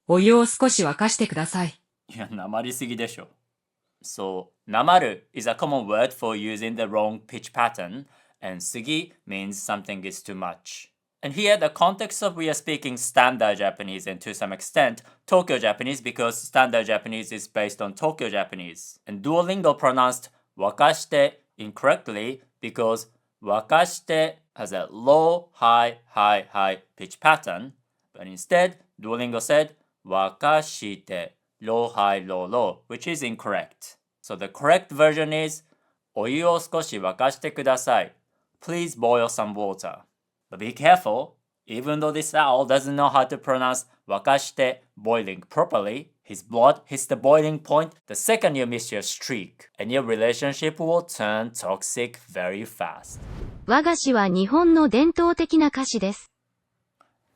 お湯を少し沸かしてください。いや、なまりすぎでしょ。So, なまる is a common word for using the wrong pitch pattern, and sugi means something is too much. And here, the context of we are speaking standard Japanese and to some extent Tokyo Japanese because standard Japanese is based on Tokyo Japanese. And Duolingo pronounced wakashite incorrectly because wakashite has a low, high, high, high pitch pattern. But instead, Duolingo said wakashite, low, high, low, low, which is incorrect. So the correct version is お湯を少し沸かしてください. Please boil some water. But be careful, even though this owl doesn't know how to pronounce 沸かして boiling properly, his blood hits the boiling point the second you miss your streak, and your relationship will turn toxic very fast. 和菓子は日本の伝統的な菓子です。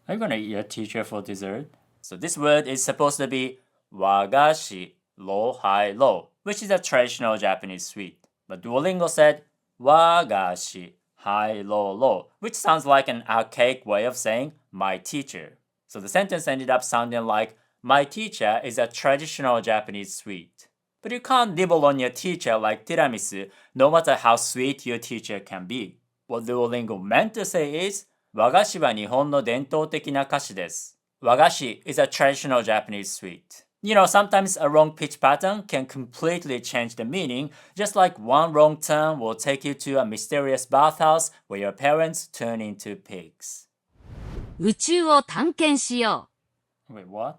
Are you gonna eat your teacher for dessert? So this word is supposed to be 和菓子 low, high, low, which is a traditional Japanese sweet. But Duolingo said 和菓子 high, low, low, which sounds like an archaic way of saying my teacher. So the sentence ended up sounding like my teacher is a traditional Japanese sweet. But you can't nibble on your teacher like tiramisu, no matter how sweet your teacher can be. What Duolingo meant to say is 和菓子は日本の伝統的な菓子です。和菓子 is a traditional Japanese sweet. You know, sometimes a wrong pitch pattern can completely change the meaning, just like one wrong turn will take you to a mysterious bathhouse where your parents turn into pigs. 宇宙を探検しよ Wait, what?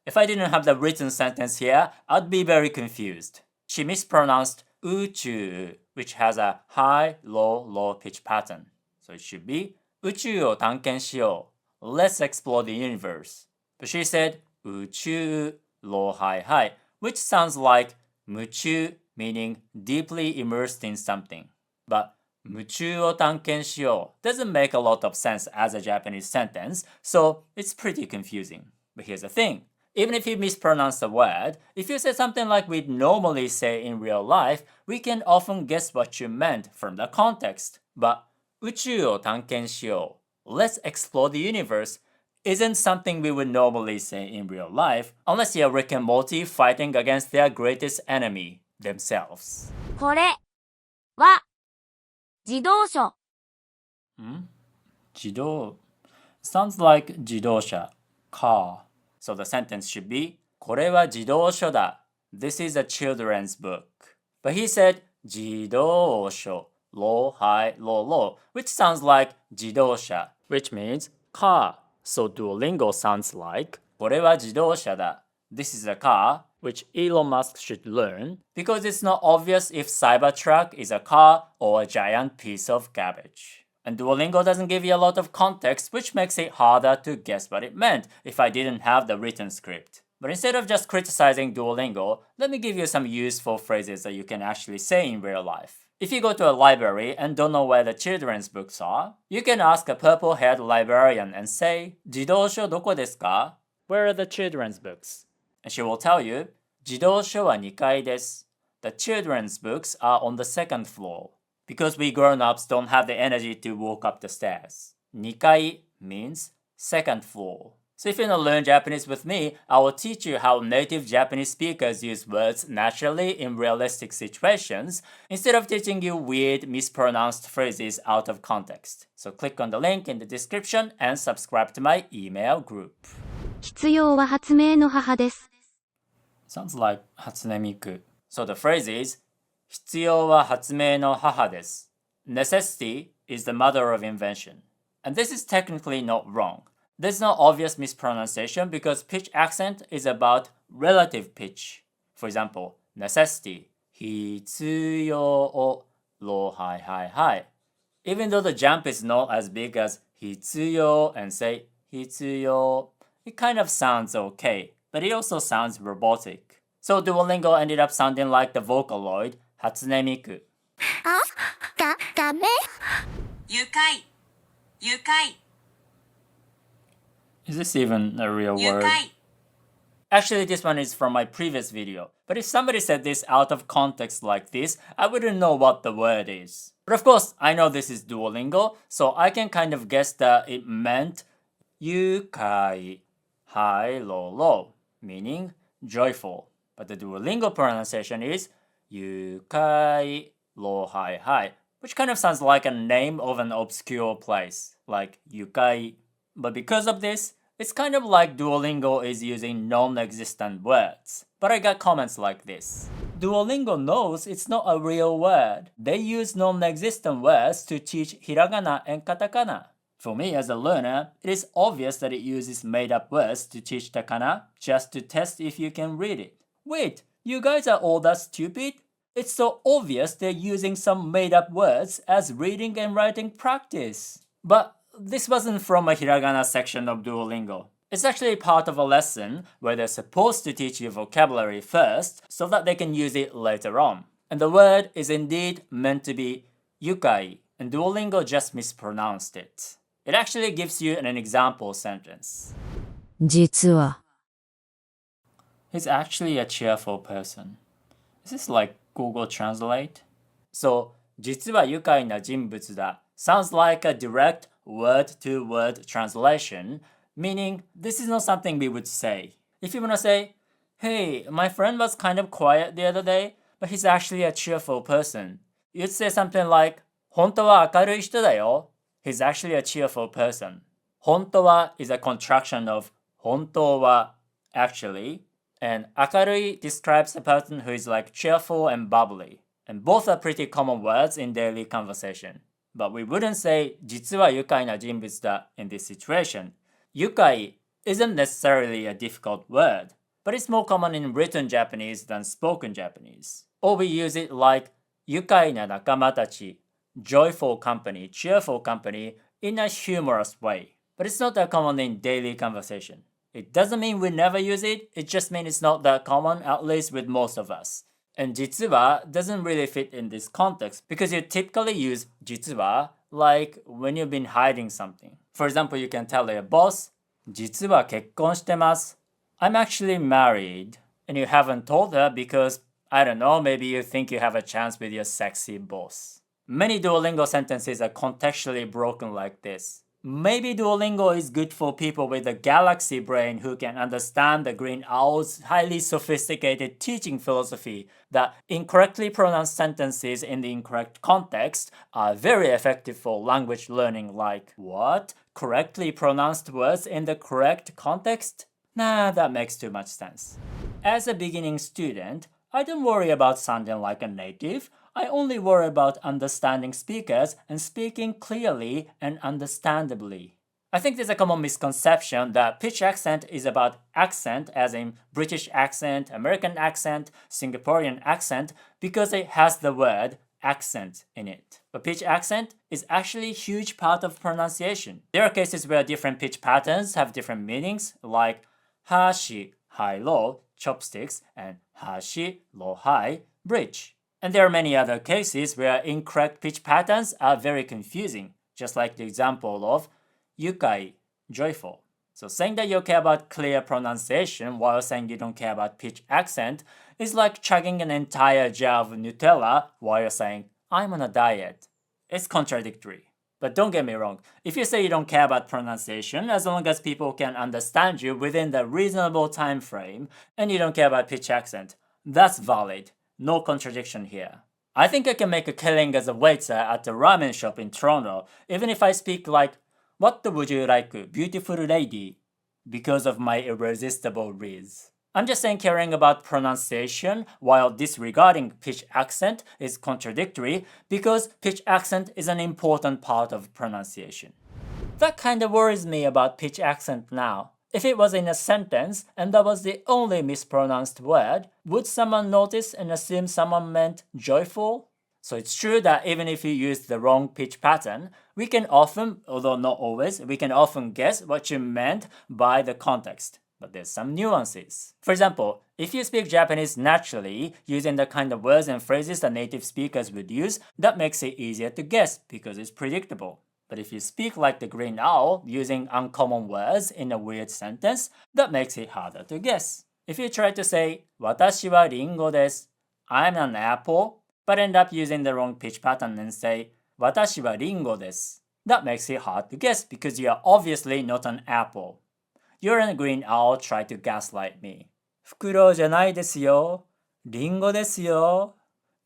If I didn't have the written sentence here, I'd be very confused. She mispronounced 宇宙, which has a high, low, low pitch pattern. So it should be 宇宙を探検しよう. Let's explore the universe. But she said 宇宙 low, high, high, which sounds like 夢中 meaning deeply immersed in something. But 夢中を探検しよう doesn't make a lot of sense as a Japanese sentence, so it's pretty confusing. But here's the thing. Even if you mispronounce a word, if you say something like we'd normally say in real life, we can often guess what you meant from the context. But 宇宙を探検しよう let's explore the universe isn't something we would normally say in real life unless you're Rick and Morty fighting against their greatest enemy, themselves. う。これは自動書。自動 sounds like 自動車 car. So the sentence should be これは自動書だ This is a children's book. But he said 自動書 low, high, low, low, which sounds like 自動車 which means car. So Duolingo sounds like これは自動車だ This is a car, which Elon Musk should learn because it's not obvious if Cybertruck is a car or a giant piece of garbage. And Duolingo doesn't give you a lot of context, which makes it harder to guess what it meant if I didn't have the written script. But instead of just criticizing Duolingo, let me give you some useful phrases that you can actually say in real life. If you go to a library and don't know where the children's books are, you can ask a purple-haired librarian and say, 児童書どこですか? Where are the children's books? And she will tell you, 児童書は2階です. The children's books are on the second floor. Because we grown-ups don't have the energy to walk up the stairs. 2階 means second floor. So if you want to learn Japanese with me, I will teach you how native Japanese speakers use words naturally in realistic situations instead of teaching you weird mispronounced phrases out of context. So click on the link in the description and subscribe to my email group. 必要は発明の母です。Sounds like 初音ミク. So the phrase is 必要は発明の母です. Necessity is the mother of invention. And this is technically not wrong. There's no obvious mispronunciation because pitch accent is about relative pitch. For example, necessity, 必要 low, high, high, high. Even though the jump is not as big as 必要 and say 必要, it kind of sounds okay, but it also sounds robotic. So Duolingo ended up sounding like the Vocaloid 初音ミク. ダメ愉快愉快 Is this even a real word? Actually, this one is from my previous video. But if somebody said this out of context like this, I wouldn't know what the word is. But of course, I know this is Duolingo, so I can kind of guess that it meant 愉快 high, low, low, meaning joyful. But the Duolingo pronunciation is yukai, low, high, high, which kind of sounds like a name of an obscure place, like yukai. But because of this, it's kind of like Duolingo is using non-existent words. But I got comments like this. Duolingo knows it's not a real word. They use non-existent words to teach hiragana and katakana. For me as a learner, it is obvious that it uses made-up words to teach the kana just to test if you can read it. Wait, you guys are all that stupid? It's so obvious they're using some made-up words as reading and writing practice. But this wasn't from a hiragana section of Duolingo. It's actually part of a lesson where they're supposed to teach you vocabulary first so that they can use it later on. And the word is indeed meant to be yukai, and Duolingo just mispronounced it. It actually gives you an example sentence. 実は He's actually a cheerful person. Is this like Google Translate? So, 実は愉快な人物だ sounds like a direct word-to-word translation, meaning this is not something we would say. If you want to say, hey, my friend was kind of quiet the other day, but he's actually a cheerful person, you'd say something like, 本当は明るい人だよ. He's actually a cheerful person. 本当は is a contraction of 本当は actually, and 明るい describes a person who is like cheerful and bubbly. And both are pretty common words in daily conversation. But we wouldn't say 実は愉快な人物だ in this situation. 愉快 isn't necessarily a difficult word, but it's more common in written Japanese than spoken Japanese. Or we use it like 愉快な仲間たち, joyful company, cheerful company in a humorous way. But it's not that common in daily conversation. It doesn't mean we never use it, it just means it's not that common, at least with most of us. And 実は doesn't really fit in this context because you typically use 実は like when you've been hiding something. For example, you can tell your boss, 実は結婚してます. I'm actually married. And you haven't told her because, I don't know, maybe you think you have a chance with your sexy boss. Many Duolingo sentences are contextually broken like this. Maybe Duolingo is good for people with a galaxy brain who can understand the Green Owl's highly sophisticated teaching philosophy that incorrectly pronounced sentences in the incorrect context are very effective for language learning like, what? Correctly pronounced words in the correct context? Nah, that makes too much sense. As a beginning student, I don't worry about sounding like a native. I only worry about understanding speakers and speaking clearly and understandably. I think there's a common misconception that pitch accent is about accent as in British accent, American accent, Singaporean accent because it has the word accent in it. But pitch accent is actually a huge part of pronunciation. There are cases where different pitch patterns have different meanings like hashi, high-low, chopsticks, and hashi, low-high, bridge. And there are many other cases where incorrect pitch patterns are very confusing, just like the example of yukai, joyful. So saying that you care about clear pronunciation while saying you don't care about pitch accent is like chugging an entire jar of Nutella while you're saying, I'm on a diet. It's contradictory. But don't get me wrong, if you say you don't care about pronunciation, as long as people can understand you within the reasonable time frame, and you don't care about pitch accent, that's valid. No contradiction here. I think I can make a killing as a waiter at a ramen shop in Toronto, even if I speak like, what would you like, beautiful lady? Because of my irresistible riz. I'm just saying caring about pronunciation while disregarding pitch accent is contradictory because pitch accent is an important part of pronunciation. That kind of worries me about pitch accent now. If it was in a sentence and that was the only mispronounced word, would someone notice and assume someone meant joyful? So it's true that even if you use the wrong pitch pattern, we can often, although not always, we can often guess what you meant by the context. But there's some nuances. For example, if you speak Japanese naturally, using the kind of words and phrases that native speakers would use, that makes it easier to guess because it's predictable. But if you speak like the Green Owl, using uncommon words in a weird sentence, that makes it harder to guess. If you try to say, 私はリンゴです, I'm an apple, but end up using the wrong pitch pattern and say, 私はリンゴです, that makes it hard to guess because you are obviously not an apple. you're a green owl try to gaslight me. フクロウじゃないですよ。リンゴですよ。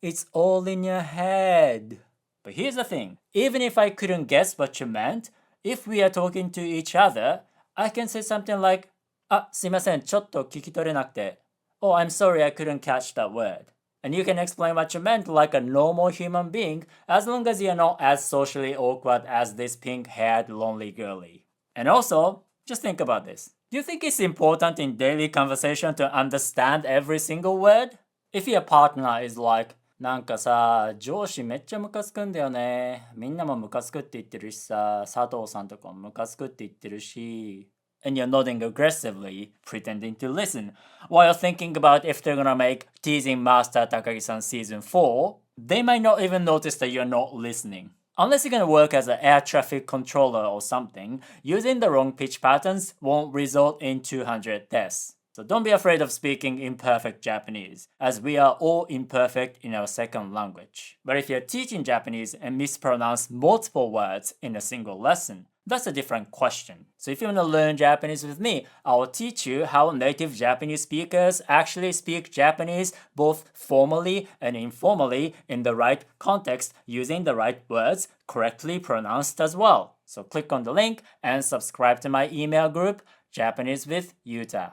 It's all in your head. But here's the thing. Even if I couldn't guess what you meant, if we are talking to each other, I can say something like, あ、すいません、ちょっと聞き取れなくて。Oh, I'm sorry, I couldn't catch that word. And you can explain what you meant like a normal human being as long as you're not as socially awkward as this pink-haired lonely girlie. And also, just think about this. Do you think it's important in daily conversation to understand every single word? If your partner is like, なんかさ、上司めっちゃムカつくんだよね。みんなもムカつくって言ってるしさ、佐藤さんとかもムカつくって言ってるし。And you're nodding aggressively, pretending to listen, while thinking about if they're gonna make Teasing Master Takagi-san Season 4, they might not even notice that you're not listening. Unless you're gonna work as an air traffic controller or something, using the wrong pitch patterns won't result in 200 deaths. So don't be afraid of speaking imperfect Japanese, as we are all imperfect in our second language. But if you're teaching Japanese and mispronounce multiple words in a single lesson, that's a different question. So if you want to learn Japanese with me, I will teach you how native Japanese speakers actually speak Japanese both formally and informally in the right context using the right words correctly pronounced as well. So click on the link and subscribe to my email group, Japanese with Yuta.